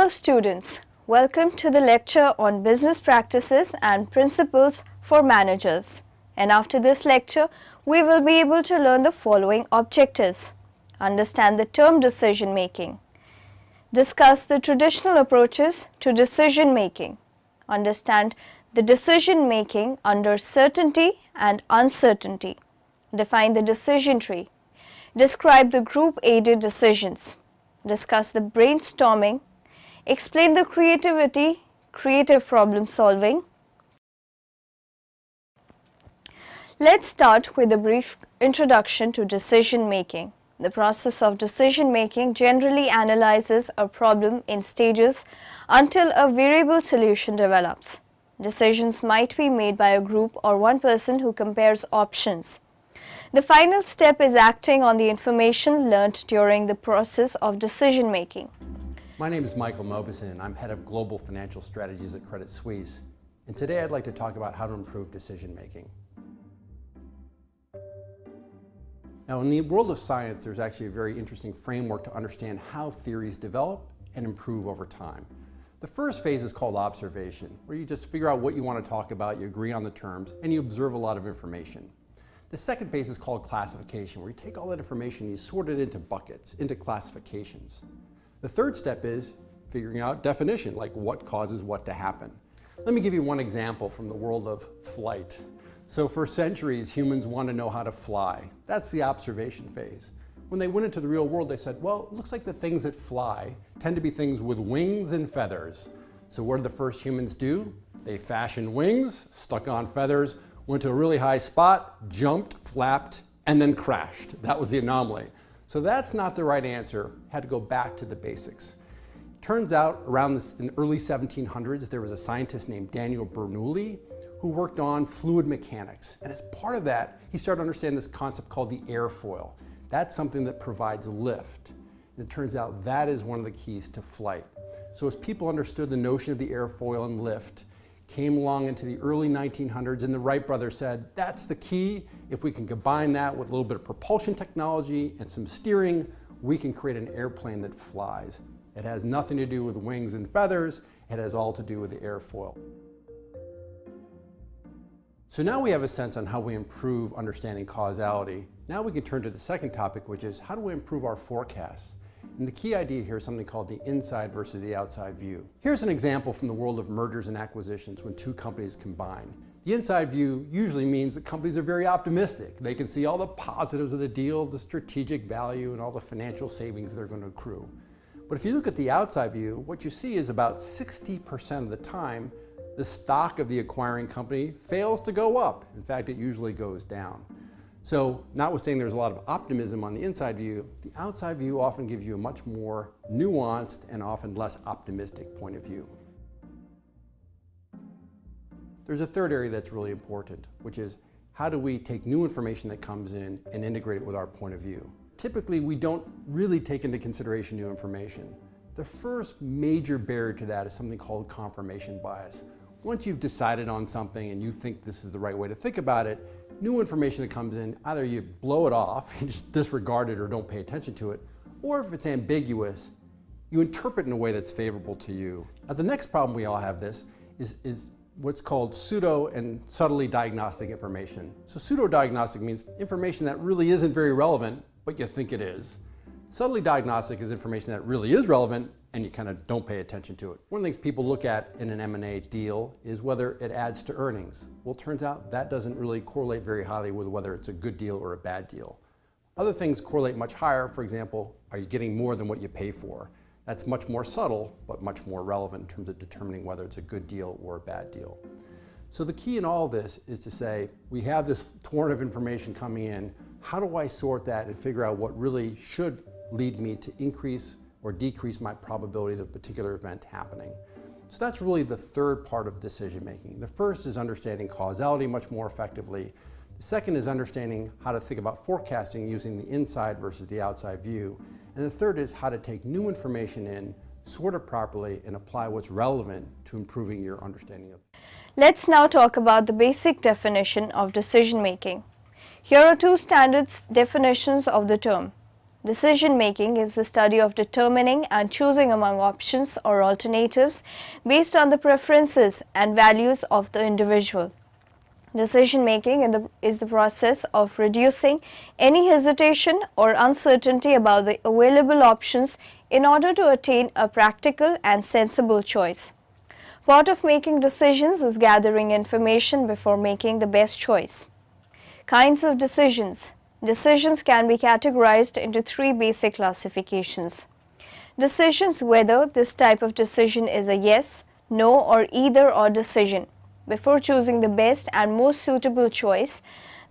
Hello students, welcome to the lecture on business practices and principles for managers. And after this lecture, we will be able to learn the following objectives. Understand the term decision making. Discuss the traditional approaches to decision making. Understand the decision making under certainty and uncertainty. Define the decision tree. Describe the group-aided decisions. Discuss the brainstorming. Explain the creative problem solving. Let's start with a brief introduction to decision making. The process of decision making generally analyzes a problem in stages until a variable solution develops. Decisions might be made by a group or one person who compares options. The final step is acting on the information learned during the process of decision making. My name is Michael Mobison and I'm head of Global Financial Strategies at Credit Suisse. And today I'd like to talk about how to improve decision making. Now, in the world of science, there's actually a very interesting framework to understand how theories develop and improve over time. The first phase is called observation, where you just figure out what you want to talk about, you agree on the terms, and you observe a lot of information. The second phase is called classification, where you take all that information and you sort it into buckets, into classifications. The third step is figuring out definition, like what causes what to happen. Let me give you one example from the world of flight. So for centuries, humans want to know how to fly. That's the observation phase. When they went into the real world, they said, well, it looks like the things that fly tend to be things with wings and feathers. So what did the first humans do? They fashioned wings, stuck on feathers, went to a really high spot, jumped, flapped, and then crashed. That was the anomaly. So that's not the right answer. Had to go back to the basics. Turns out around in the early 1700s, there was a scientist named Daniel Bernoulli who worked on fluid mechanics. And as part of that, he started to understand this concept called the airfoil. That's something that provides lift. And it turns out that is one of the keys to flight. So as people understood the notion of the airfoil and lift, came along into the early 1900s, and the Wright brothers said, that's the key. If we can combine that with a little bit of propulsion technology and some steering, we can create an airplane that flies. It has nothing to do with wings and feathers. It has all to do with the airfoil. So now we have a sense on how we improve understanding causality. Now we can turn to the second topic, which is how do we improve our forecasts? And the key idea here is something called the inside versus the outside view. Here's an example from the world of mergers and acquisitions when two companies combine. The inside view usually means that companies are very optimistic. They can see all the positives of the deal, the strategic value, and all the financial savings they're going to accrue. But if you look at the outside view, what you see is about 60% of the time, the stock of the acquiring company fails to go up. In fact, it usually goes down. So notwithstanding there's a lot of optimism on the inside view, the outside view often gives you a much more nuanced and often less optimistic point of view. There's a third area that's really important, which is how do we take new information that comes in and integrate it with our point of view? Typically, we don't really take into consideration new information. The first major barrier to that is something called confirmation bias. Once you've decided on something and you think this is the right way to think about it, new information that comes in, either you blow it off, you just disregard it or don't pay attention to it, or if it's ambiguous, you interpret in a way that's favorable to you. Now the next problem we all have this is what's called pseudo and subtly diagnostic information. So pseudo-diagnostic means information that really isn't very relevant, but you think it is. Subtly diagnostic is information that really is relevant and you kind of don't pay attention to it. One of the things people look at in an M&A deal is whether it adds to earnings. Well, it turns out that doesn't really correlate very highly with whether it's a good deal or a bad deal. Other things correlate much higher. For example, are you getting more than what you pay for? That's much more subtle, but much more relevant in terms of determining whether it's a good deal or a bad deal. So the key in all this is to say, we have this torrent of information coming in. How do I sort that and figure out what really should lead me to increase or decrease my probabilities of a particular event happening? So that's really the third part of decision making. The first is understanding causality much more effectively. The second is understanding how to think about forecasting using the inside versus the outside view. And the third is how to take new information in, sort it properly, and apply what's relevant to improving your understanding of it. Let's now talk about the basic definition of decision making. Here are two standard definitions of the term. Decision making is the study of determining and choosing among options or alternatives based on the preferences and values of the individual. Decision making is the process of reducing any hesitation or uncertainty about the available options in order to attain a practical and sensible choice. Part of making decisions is gathering information before making the best choice. Kinds of decisions. Decisions can be categorized into three basic classifications. Decisions whether this type of decision is a yes, no, or either-or decision. Before choosing the best and most suitable choice,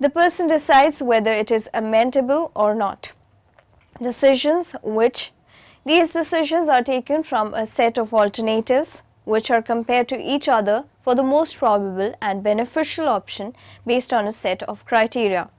the person decides whether it is amendable or not. Decisions which these decisions are taken from a set of alternatives which are compared to each other for the most probable and beneficial option based on a set of criteria.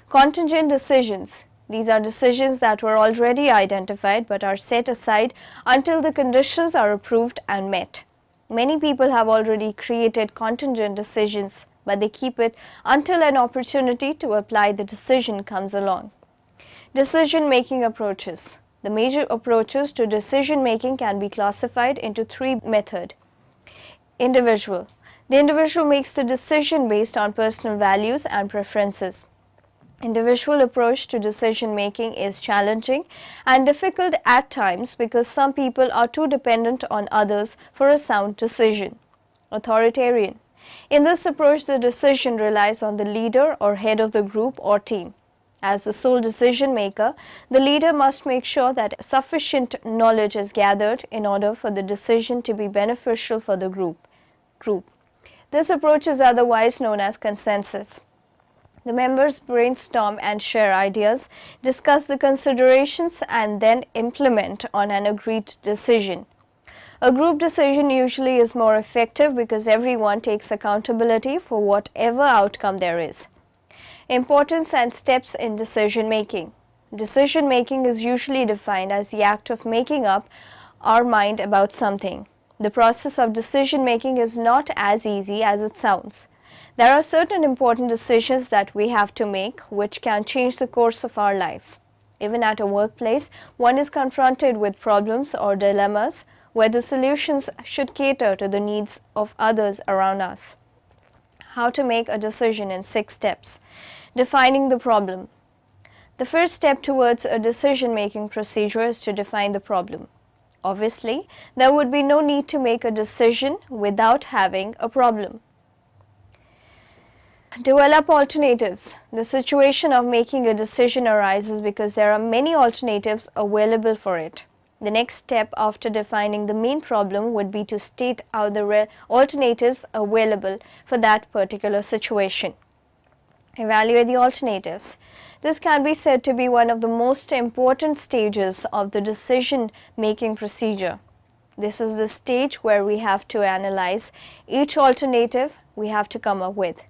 Contingent decisions. These are decisions that were already identified but are set aside until the conditions are approved and met. Many people have already created contingent decisions, but they keep it until an opportunity to apply the decision comes along. Decision-making approaches. The major approaches to decision-making can be classified into three methods. Individual. The individual makes the decision based on personal values and preferences. Individual approach to decision making is challenging and difficult at times because some people are too dependent on others for a sound decision. Authoritarian. In this approach, the decision relies on the leader or head of the group or team. As the sole decision maker, the leader must make sure that sufficient knowledge is gathered in order for the decision to be beneficial for the group. This approach is otherwise known as consensus. The members brainstorm and share ideas, discuss the considerations, and then implement on an agreed decision. A group decision usually is more effective because everyone takes accountability for whatever outcome there is. Importance and steps in decision making. Decision making is usually defined as the act of making up our mind about something. The process of decision making is not as easy as it sounds. There are certain important decisions that we have to make which can change the course of our life. Even at a workplace, one is confronted with problems or dilemmas where the solutions should cater to the needs of others around us. How to make a decision in 6 steps. Defining the problem. The first step towards a decision-making procedure is to define the problem. Obviously, there would be no need to make a decision without having a problem. Develop alternatives. The situation of making a decision arises because there are many alternatives available for it. The next step after defining the main problem would be to state out the alternatives available for that particular situation. Evaluate the alternatives. This can be said to be one of the most important stages of the decision-making procedure. This is the stage where we have to analyze each alternative we have to come up with.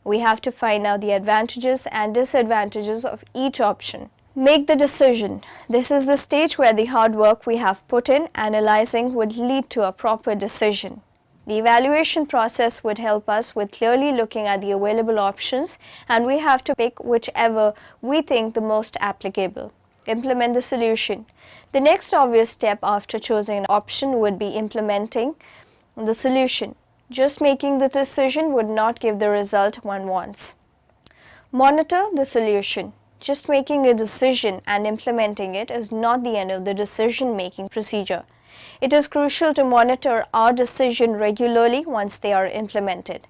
We have to find out the advantages and disadvantages of each option. Make the decision. This is the stage where the hard work we have put in analyzing would lead to a proper decision. The evaluation process would help us with clearly looking at the available options, and we have to pick whichever we think the most applicable. Implement the solution. The next obvious step after choosing an option would be implementing the solution. Just making the decision would not give the result one wants. Monitor the solution. Just making a decision and implementing it is not the end of the decision-making procedure. It is crucial to monitor our decision regularly once they are implemented.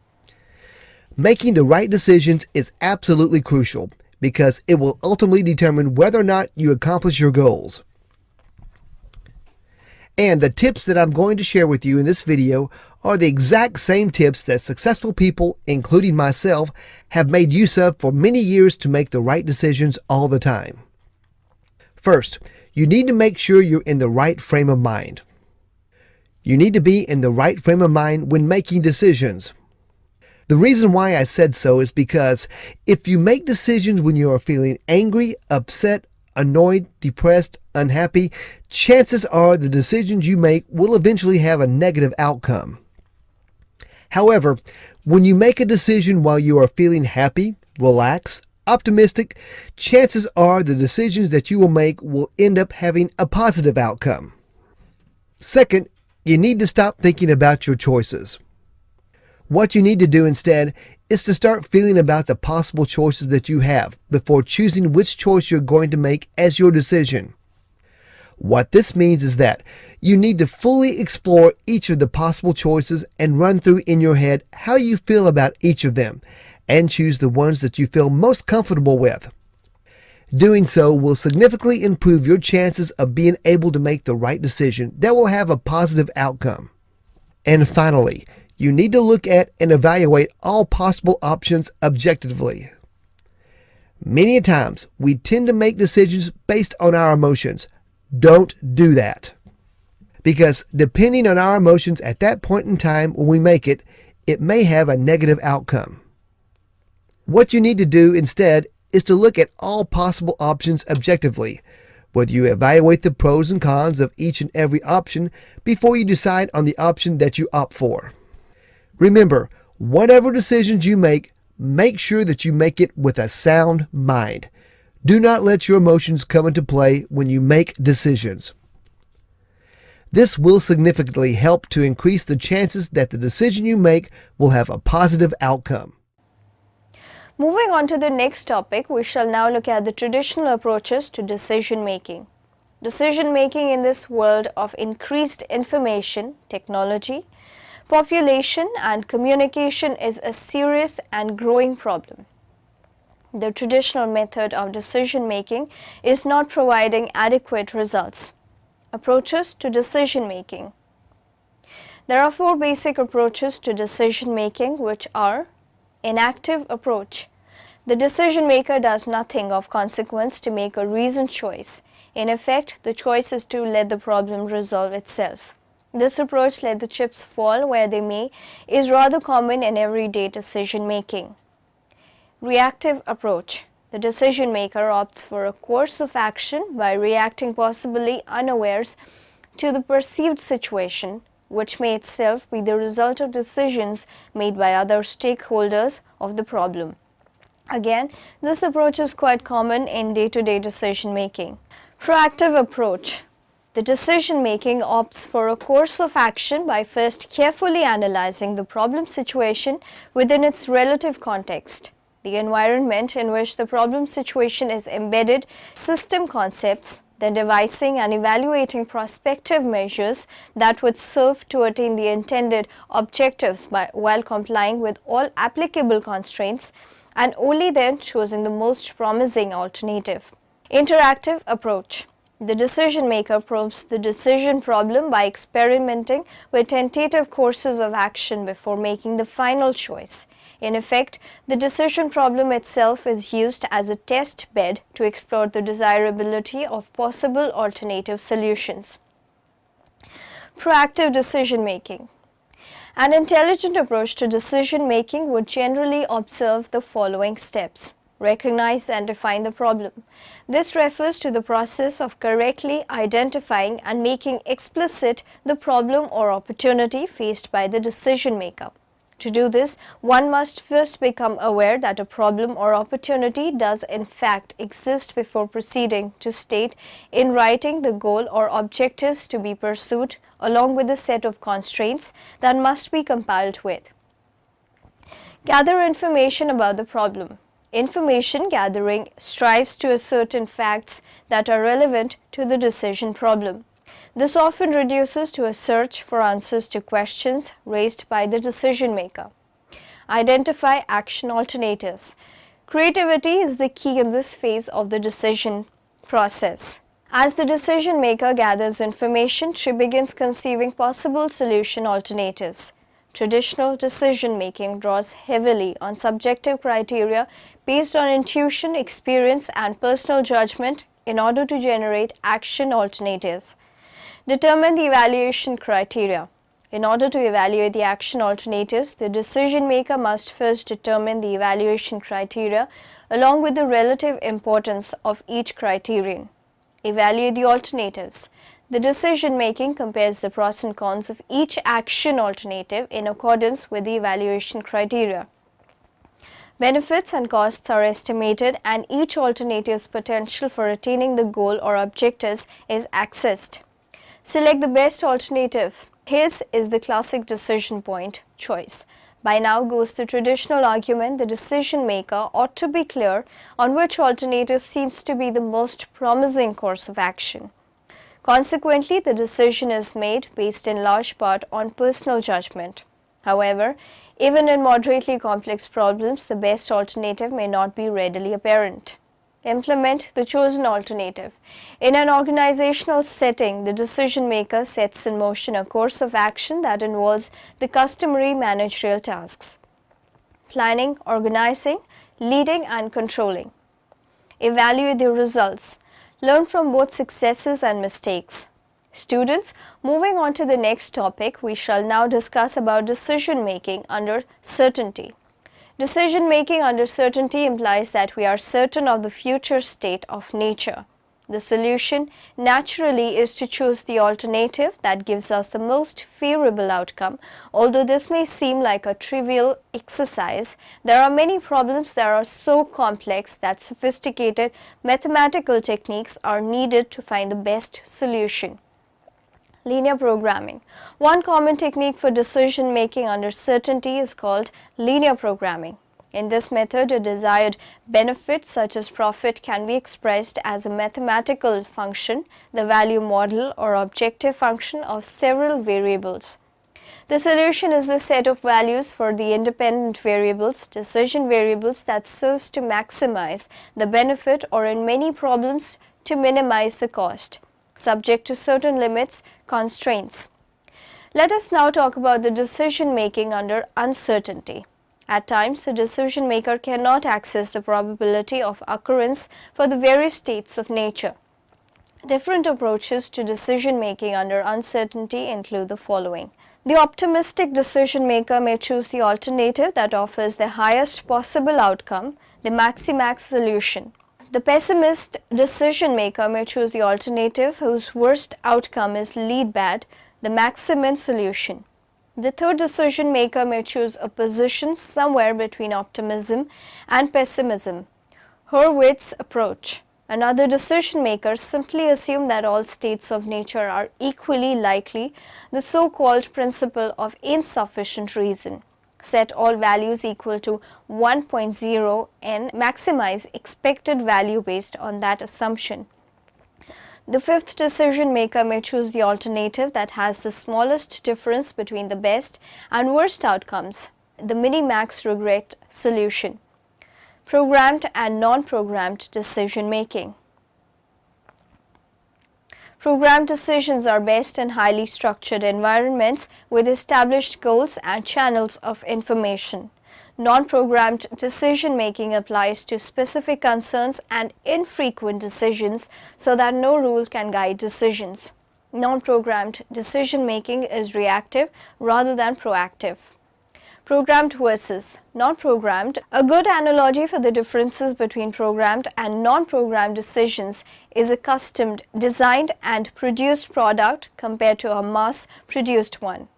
Making the right decisions is absolutely crucial because it will ultimately determine whether or not you accomplish your goals. And the tips that I'm going to share with you in this video are the exact same tips that successful people, including myself, have made use of for many years to make the right decisions all the time. First, you need to make sure you're in the right frame of mind. You need to be in the right frame of mind when making decisions. The reason why I said so is because if you make decisions when you are feeling angry, upset, annoyed, depressed, unhappy, chances are the decisions you make will eventually have a negative outcome. However, when you make a decision while you are feeling happy, relaxed, optimistic, chances are the decisions that you will make will end up having a positive outcome. Second, you need to stop thinking about your choices. What you need to do instead is to start feeling about the possible choices that you have before choosing which choice you're going to make as your decision. What this means is that you need to fully explore each of the possible choices and run through in your head how you feel about each of them and choose the ones that you feel most comfortable with. Doing so will significantly improve your chances of being able to make the right decision that will have a positive outcome. And finally, you need to look at and evaluate all possible options objectively. Many times, we tend to make decisions based on our emotions. Don't do that. Because depending on our emotions at that point in time when we make it, it may have a negative outcome. What you need to do instead is to look at all possible options objectively, whether you evaluate the pros and cons of each and every option before you decide on the option that you opt for. Remember, whatever decisions you make sure that you make it with a sound mind. Do not let your emotions come into play when you make decisions. This will significantly help to increase the chances that the decision you make will have a positive outcome. Moving on to the next topic, we shall now look at the traditional approaches to decision making. Decision making in this world of increased information, technology, population and communication is a serious and growing problem. The traditional method of decision making is not providing adequate results. Approaches to decision making. There are 4 basic approaches to decision making, which are: inactive approach. The decision maker does nothing of consequence to make a reasoned choice. In effect, the choice is to let the problem resolve itself. This approach, let the chips fall where they may, is rather common in everyday decision making. Reactive approach. The decision maker opts for a course of action by reacting possibly unawares to the perceived situation, which may itself be the result of decisions made by other stakeholders of the problem. Again, this approach is quite common in day-to-day decision making. Proactive approach. The decision making opts for a course of action by first carefully analyzing the problem situation within its relative context, the environment in which the problem situation is embedded, system concepts, then devising and evaluating prospective measures that would serve to attain the intended objectives while complying with all applicable constraints, and only then choosing the most promising alternative. Interactive approach. The decision maker probes the decision problem by experimenting with tentative courses of action before making the final choice. In effect, the decision problem itself is used as a test bed to explore the desirability of possible alternative solutions. Proactive decision making. An intelligent approach to decision making would generally observe the following steps. Recognize and define the problem. This refers to the process of correctly identifying and making explicit the problem or opportunity faced by the decision maker. To do this, one must first become aware that a problem or opportunity does in fact exist before proceeding to state in writing the goal or objectives to be pursued, along with a set of constraints that must be complied with. Gather information about the problem. Information gathering strives to ascertain facts that are relevant to the decision problem. This often reduces to a search for answers to questions raised by the decision maker. Identify action alternatives. Creativity is the key in this phase of the decision process. As the decision maker gathers information, she begins conceiving possible solution alternatives. Traditional decision making draws heavily on subjective criteria based on intuition, experience, and personal judgment in order to generate action alternatives. Determine the evaluation criteria. In order to evaluate the action alternatives, the decision maker must first determine the evaluation criteria along with the relative importance of each criterion. Evaluate the alternatives. The decision making compares the pros and cons of each action alternative in accordance with the evaluation criteria. Benefits and costs are estimated and each alternative's potential for attaining the goal or objectives is assessed. Select the best alternative. His is the classic decision point choice. By now goes the traditional argument the decision maker ought to be clear on which alternative seems to be the most promising course of action. Consequently, the decision is made based in large part on personal judgment. However, even in moderately complex problems, the best alternative may not be readily apparent. Implement the chosen alternative. In an organizational setting, the decision maker sets in motion a course of action that involves the customary managerial tasks: planning, organizing, leading, and controlling. Evaluate the results. Learn from both successes and mistakes. Students, moving on to the next topic, we shall now discuss about decision making under certainty. Decision making under certainty implies that we are certain of the future state of nature. The solution naturally is to choose the alternative that gives us the most favorable outcome. Although this may seem like a trivial exercise, there are many problems that are so complex that sophisticated mathematical techniques are needed to find the best solution. Linear programming. One common technique for decision making under certainty is called linear programming. In this method, a desired benefit such as profit can be expressed as a mathematical function, the value model or objective function of several variables. The solution is the set of values for the independent variables, decision variables, that serves to maximize the benefit or in many problems to minimize the cost, subject to certain limits, constraints. Let us now talk about the decision making under uncertainty. At times, a decision maker cannot access the probability of occurrence for the various states of nature. Different approaches to decision making under uncertainty include the following. The optimistic decision maker may choose the alternative that offers the highest possible outcome, the maximax solution. The pessimist decision maker may choose the alternative whose worst outcome is lead bad, the maximum solution. The third decision maker may choose a position somewhere between optimism and pessimism, Hurwitz's approach. Another decision maker simply assume that all states of nature are equally likely, the so-called principle of insufficient reason. Set all values equal to 1.0 and maximize expected value based on that assumption. The fifth decision maker may choose the alternative that has the smallest difference between the best and worst outcomes, the minimax regret solution. Programmed and non-programmed decision making. Programmed decisions are best in highly structured environments with established goals and channels of information. Non-programmed decision-making applies to specific concerns and infrequent decisions so that no rule can guide decisions. Non-programmed decision-making is reactive rather than proactive. Programmed versus non-programmed. A good analogy for the differences between programmed and non-programmed decisions is a custom designed and produced product compared to a mass-produced one.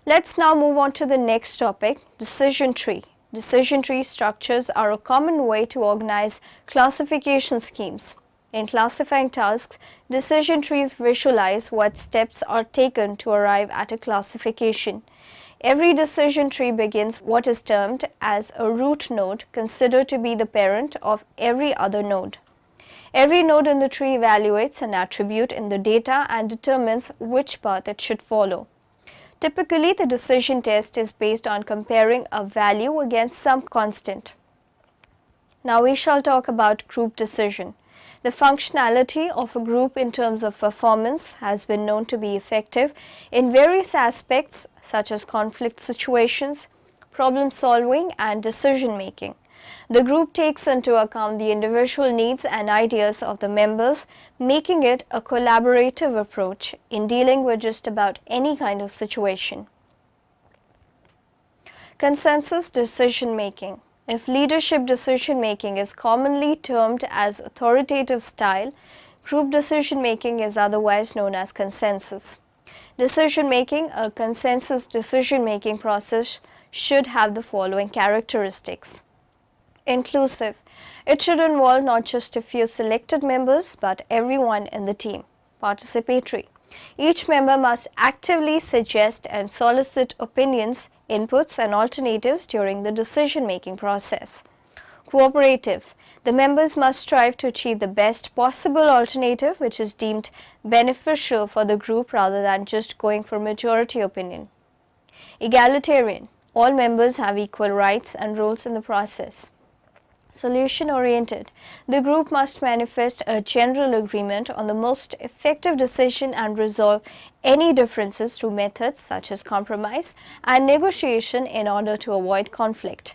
Let's now move on to the next topic, decision tree. Decision tree structures are a common way to organize classification schemes. In classifying tasks, decision trees visualize what steps are taken to arrive at a classification. Every decision tree begins what is termed as a root node, considered to be the parent of every other node. Every node in the tree evaluates an attribute in the data and determines which path it should follow. Typically, the decision test is based on comparing a value against some constant. Now we shall talk about group decision. The functionality of a group in terms of performance has been known to be effective in various aspects such as conflict situations, problem solving, and decision making. The group takes into account the individual needs and ideas of the members, making it a collaborative approach in dealing with just about any kind of situation. Consensus decision making. If leadership decision making is commonly termed as authoritative style, group decision making is otherwise known as consensus. Decision making, a consensus decision making process, should have the following characteristics. Inclusive. It should involve not just a few selected members but everyone in the team. Participatory. Each member must actively suggest and solicit opinions, inputs and alternatives during the decision-making process. Cooperative. The members must strive to achieve the best possible alternative which is deemed beneficial for the group rather than just going for majority opinion. Egalitarian. All members have equal rights and roles in the process. Solution-oriented. The group must manifest a general agreement on the most effective decision and resolve any differences through methods such as compromise and negotiation in order to avoid conflict.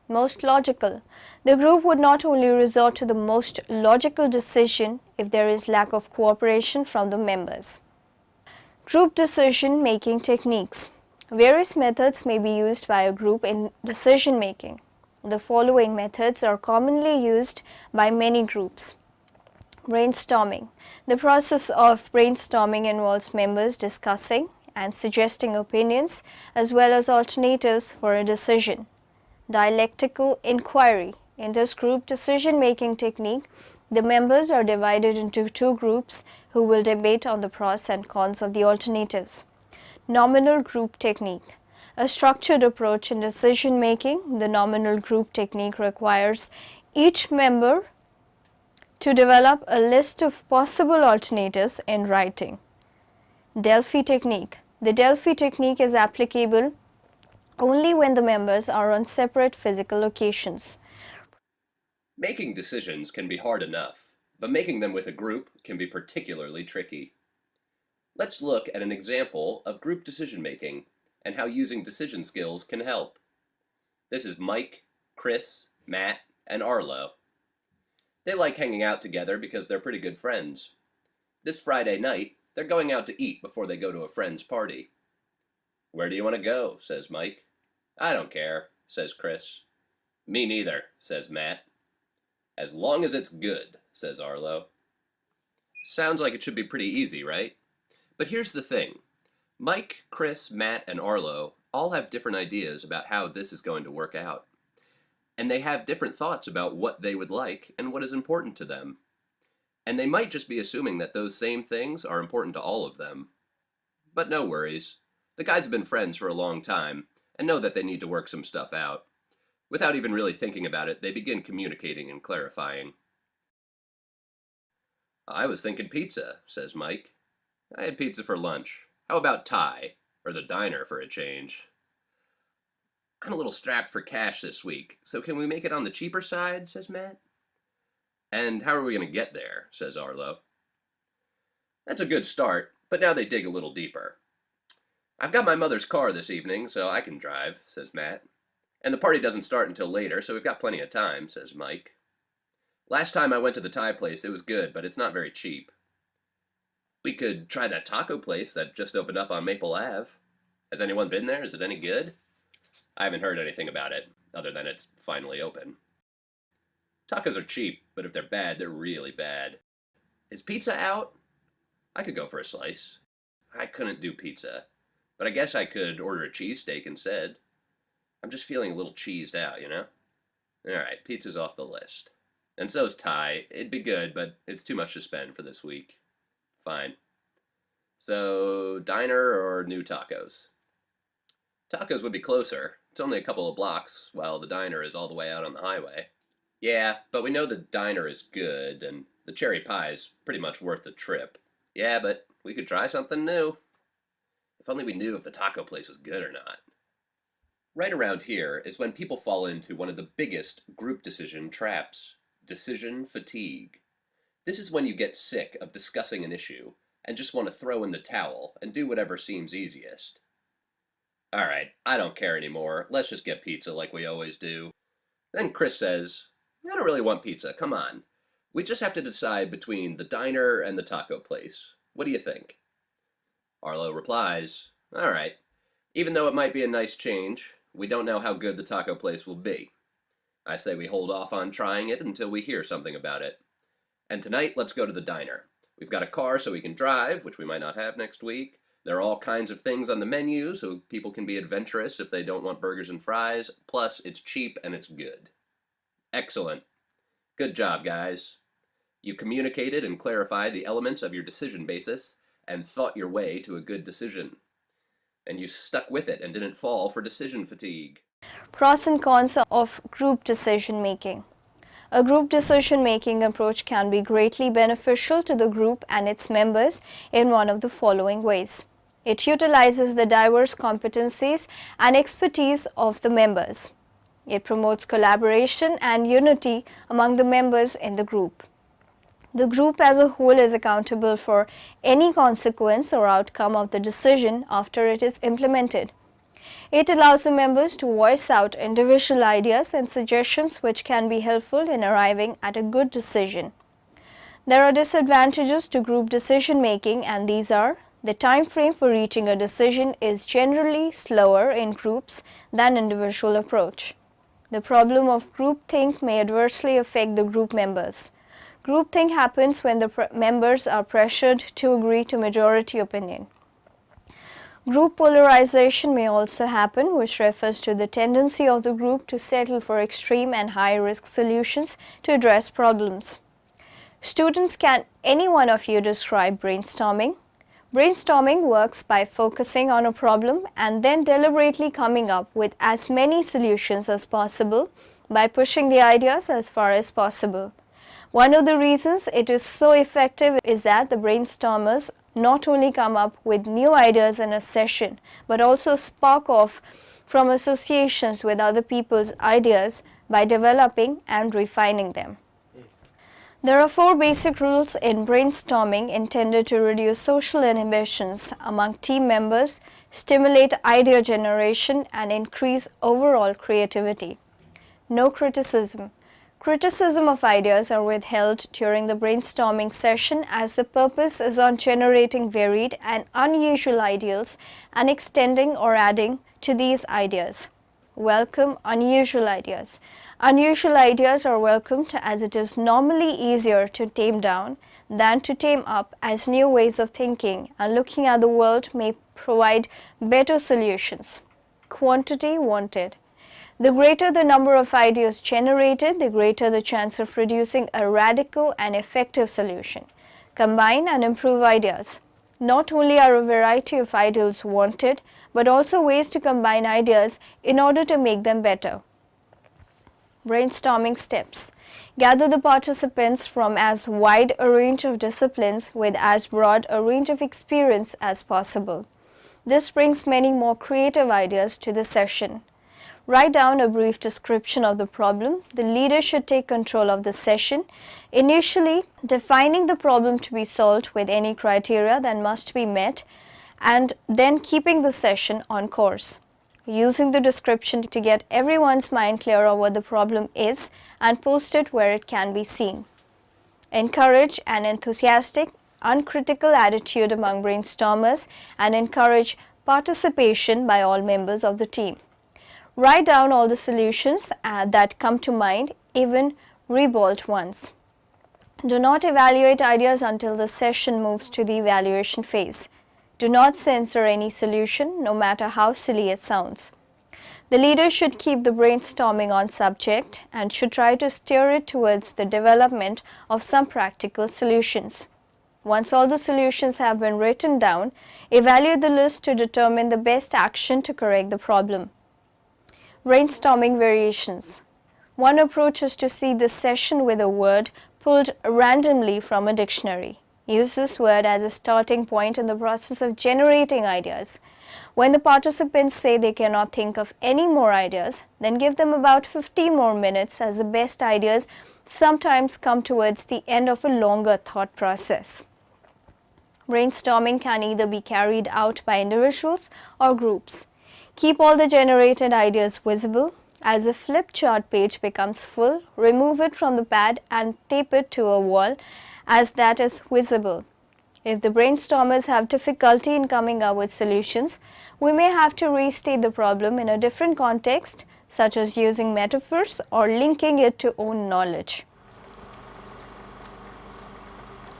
Most logical. The group would not only resort to the most logical decision if there is lack of cooperation from the members. Group decision-making techniques. Various methods may be used by a group in decision-making. The following methods are commonly used by many groups. Brainstorming. The process of brainstorming involves members discussing and suggesting opinions as well as alternatives for a decision. Dialectical inquiry. In this group decision-making technique, the members are divided into two groups who will debate on the pros and cons of the alternatives. Nominal group technique. A structured approach in decision-making, the nominal group technique requires each member to develop a list of possible alternatives in writing. Delphi technique. The Delphi technique is applicable only when the members are on separate physical locations. Making decisions can be hard enough, but making them with a group can be particularly tricky. Let's look at an example of group decision-making and how using decision skills can help. This is Mike, Chris, Matt, and Arlo. They like hanging out together because they're pretty good friends. This Friday night, they're going out to eat before they go to a friend's party. "Where do you want to go?" says Mike. "I don't care," says Chris. "Me neither," says Matt. "As long as it's good," says Arlo. Sounds like it should be pretty easy, right? But here's the thing. Mike, Chris, Matt, and Arlo all have different ideas about how this is going to work out. And they have different thoughts about what they would like and what is important to them. And they might just be assuming that those same things are important to all of them. But no worries. The guys have been friends for a long time and know that they need to work some stuff out. Without even really thinking about it, they begin communicating and clarifying. "I was thinking pizza," says Mike. "I had pizza for lunch. How about Thai, or the diner for a change?" "I'm a little strapped for cash this week, so can we make it on the cheaper side?" says Matt. "And how are we going to get there?" says Arlo. That's a good start, but now they dig a little deeper. "I've got my mother's car this evening, so I can drive," says Matt. "And the party doesn't start until later, so we've got plenty of time," says Mike. "Last time I went to the Thai place, it was good, but it's not very cheap." "We could try that taco place that just opened up on Maple Ave. Has anyone been there? Is it any good?" "I haven't heard anything about it, other than it's finally open." "Tacos are cheap, but if they're bad, they're really bad. Is pizza out?" "I could go for a slice." "I couldn't do pizza, but I guess I could order a cheesesteak instead. I'm just feeling a little cheesed out, you know?" "Alright, pizza's off the list. And so's Thai. It'd be good, but it's too much to spend for this week." "Fine. So, diner or new tacos?" "Tacos would be closer. It's only a couple of blocks, while the diner is all the way out on the highway." "Yeah, but we know the diner is good, and the cherry pie is pretty much worth the trip." "Yeah, but we could try something new." If only we knew if the taco place was good or not. Right around here is when people fall into one of the biggest group decision traps: decision fatigue. This is when you get sick of discussing an issue and just want to throw in the towel and do whatever seems easiest. "Alright, I don't care anymore. Let's just get pizza like we always do." Then Chris says, "I don't really want pizza. Come on. We just have to decide between the diner and the taco place. What do you think?" Arlo replies, "Alright. Even though it might be a nice change, we don't know how good the taco place will be. I say we hold off on trying it until we hear something about it. And tonight, let's go to the diner. We've got a car so we can drive, which we might not have next week. There are all kinds of things on the menu, so people can be adventurous if they don't want burgers and fries. Plus, it's cheap and it's good. Excellent. Good job, guys. You communicated and clarified the elements of your decision basis and thought your way to a good decision. And you stuck with it and didn't fall for decision fatigue. Pros and cons of group decision making. A group decision making approach can be greatly beneficial to the group and its members in one of the following ways. It utilizes the diverse competencies and expertise of the members. It promotes collaboration and unity among the members in the group. The group as a whole is accountable for any consequence or outcome of the decision after it is implemented. It allows the members to voice out individual ideas and suggestions which can be helpful in arriving at a good decision. There are disadvantages to group decision making, and these are: the time frame for reaching a decision is generally slower in groups than individual approach. The problem of groupthink may adversely affect the group members. Groupthink happens when the members are pressured to agree to majority opinion. Group polarization may also happen, which refers to the tendency of the group to settle for extreme and high-risk solutions to address problems. Students, can any one of you describe brainstorming? Brainstorming works by focusing on a problem and then deliberately coming up with as many solutions as possible by pushing the ideas as far as possible. One of the reasons it is so effective is that the brainstormers not only come up with new ideas in a session, but also spark off from associations with other people's ideas by developing and refining them. There are 4 basic rules in brainstorming intended to reduce social inhibitions among team members, stimulate idea generation, and increase overall creativity. No criticism. Criticism of ideas are withheld during the brainstorming session, as the purpose is on generating varied and unusual ideas and extending or adding to these ideas. Welcome unusual ideas. Unusual ideas are welcomed as it is normally easier to tame down than to tame up, as new ways of thinking and looking at the world may provide better solutions. Quantity wanted. The greater the number of ideas generated, the greater the chance of producing a radical and effective solution. Combine and improve ideas. Not only are a variety of ideas wanted, but also ways to combine ideas in order to make them better. Brainstorming steps. Gather the participants from as wide a range of disciplines with as broad a range of experience as possible. This brings many more creative ideas to the session. Write down a brief description of the problem. The leader should take control of the session, initially defining the problem to be solved with any criteria that must be met, and then keeping the session on course. Using the description to get everyone's mind clear of what the problem is and post it where it can be seen. Encourage an enthusiastic, uncritical attitude among brainstormers and encourage participation by all members of the team. Write down all the solutions that come to mind, even rebolt ones. Do not evaluate ideas until the session moves to the evaluation phase. Do not censor any solution, no matter how silly it sounds. The leader should keep the brainstorming on subject and should try to steer it towards the development of some practical solutions. Once all the solutions have been written down, evaluate the list to determine the best action to correct the problem. Brainstorming variations. One approach is to see the session with a word pulled randomly from a dictionary. Use this word as a starting point in the process of generating ideas. When the participants say they cannot think of any more ideas, then give them about 50 more minutes, as the best ideas sometimes come towards the end of a longer thought process. Brainstorming can either be carried out by individuals or groups. Keep all the generated ideas visible. As a flip chart page becomes full, remove it from the pad and tape it to a wall as that is visible. If the brainstormers have difficulty in coming up with solutions, we may have to restate the problem in a different context, such as using metaphors or linking it to own knowledge.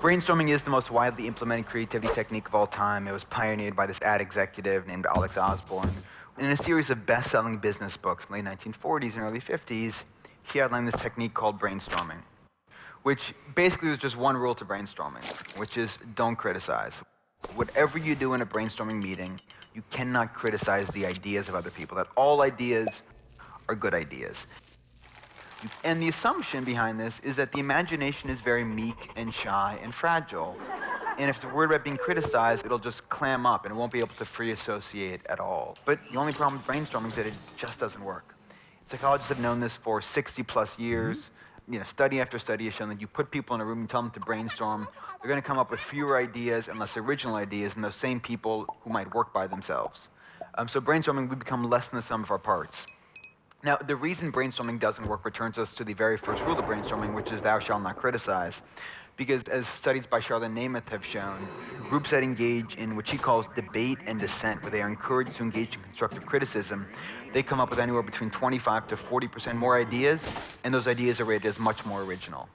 Brainstorming is the most widely implemented creativity technique of all time. It was pioneered by this ad executive named Alex Osborne. In a series of best-selling business books in the late 1940s and early 50s, he outlined this technique called brainstorming, which basically there's just one rule to brainstorming, which is don't criticize. Whatever you do in a brainstorming meeting, you cannot criticize the ideas of other people, that all ideas are good ideas. And the assumption behind this is that the imagination is very meek and shy and fragile. And if it's worried about being criticized, it'll just clam up and it won't be able to free associate at all. But the only problem with brainstorming is that it just doesn't work. Psychologists have known this for 60 plus years. Study after study has shown that you put people in a room and tell them to brainstorm, they're going to come up with fewer ideas and less original ideas than those same people who might work by themselves. So brainstorming, we become less than the sum of our parts. Now, the reason brainstorming doesn't work returns us to the very first rule of brainstorming, which is thou shalt not criticize. Because as studies by Charlotte Namath have shown, groups that engage in what she calls debate and dissent, where they are encouraged to engage in constructive criticism, they come up with anywhere between 25 to 40% more ideas, and those ideas are rated as much more original.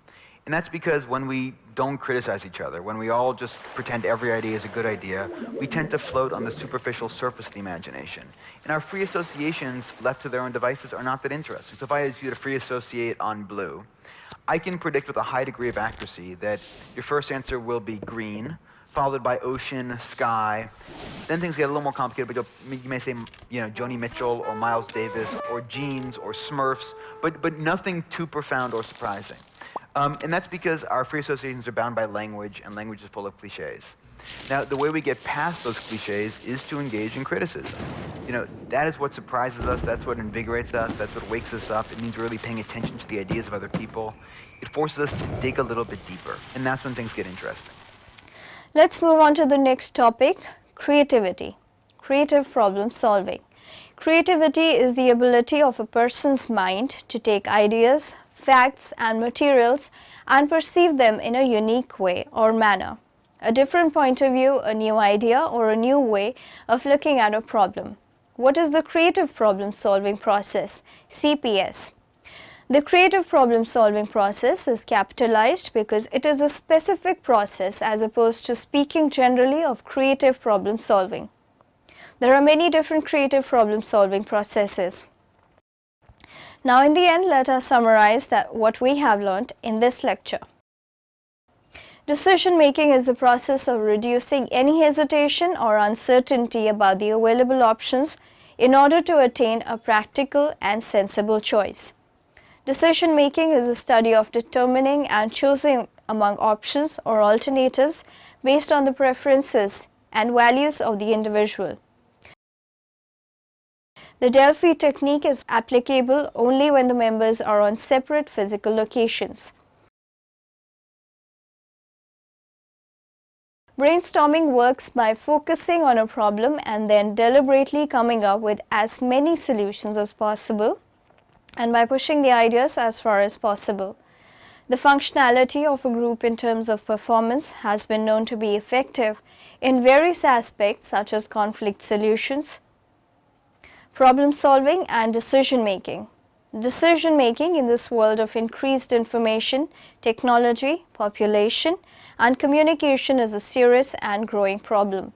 And that's because when we don't criticize each other, when we all just pretend every idea is a good idea, we tend to float on the superficial surface of the imagination. And our free associations, left to their own devices, are not that interesting. So if I ask you to free associate on blue, I can predict with a high degree of accuracy that your first answer will be green, followed by ocean, sky. Then things get a little more complicated, but you may say, Joni Mitchell or Miles Davis or jeans or Smurfs, but nothing too profound or surprising. And that's because our free associations are bound by language, and language is full of cliches. Now, the way we get past those cliches is to engage in criticism. That is what surprises us, that's what invigorates us, that's what wakes us up. It means we're really paying attention to the ideas of other people. It forces us to dig a little bit deeper, and that's when things get interesting. Let's move on to the next topic, creativity, creative problem solving. Creativity is the ability of a person's mind to take ideas, facts and materials and perceive them in a unique way or manner. A different point of view, a new idea, or a new way of looking at a problem. What is the creative problem solving process, CPS? The creative problem solving process is capitalized because it is a specific process as opposed to speaking generally of creative problem solving. There are many different creative problem solving processes. Now in the end, let us summarize what we have learned in this lecture. Decision making is the process of reducing any hesitation or uncertainty about the available options in order to attain a practical and sensible choice. Decision making is a study of determining and choosing among options or alternatives based on the preferences and values of the individual. The Delphi technique is applicable only when the members are on separate physical locations. Brainstorming works by focusing on a problem and then deliberately coming up with as many solutions as possible and by pushing the ideas as far as possible. The functionality of a group in terms of performance has been known to be effective in various aspects such as conflict solutions, problem solving and decision making. Decision making in this world of increased information, technology, population and communication is a serious and growing problem.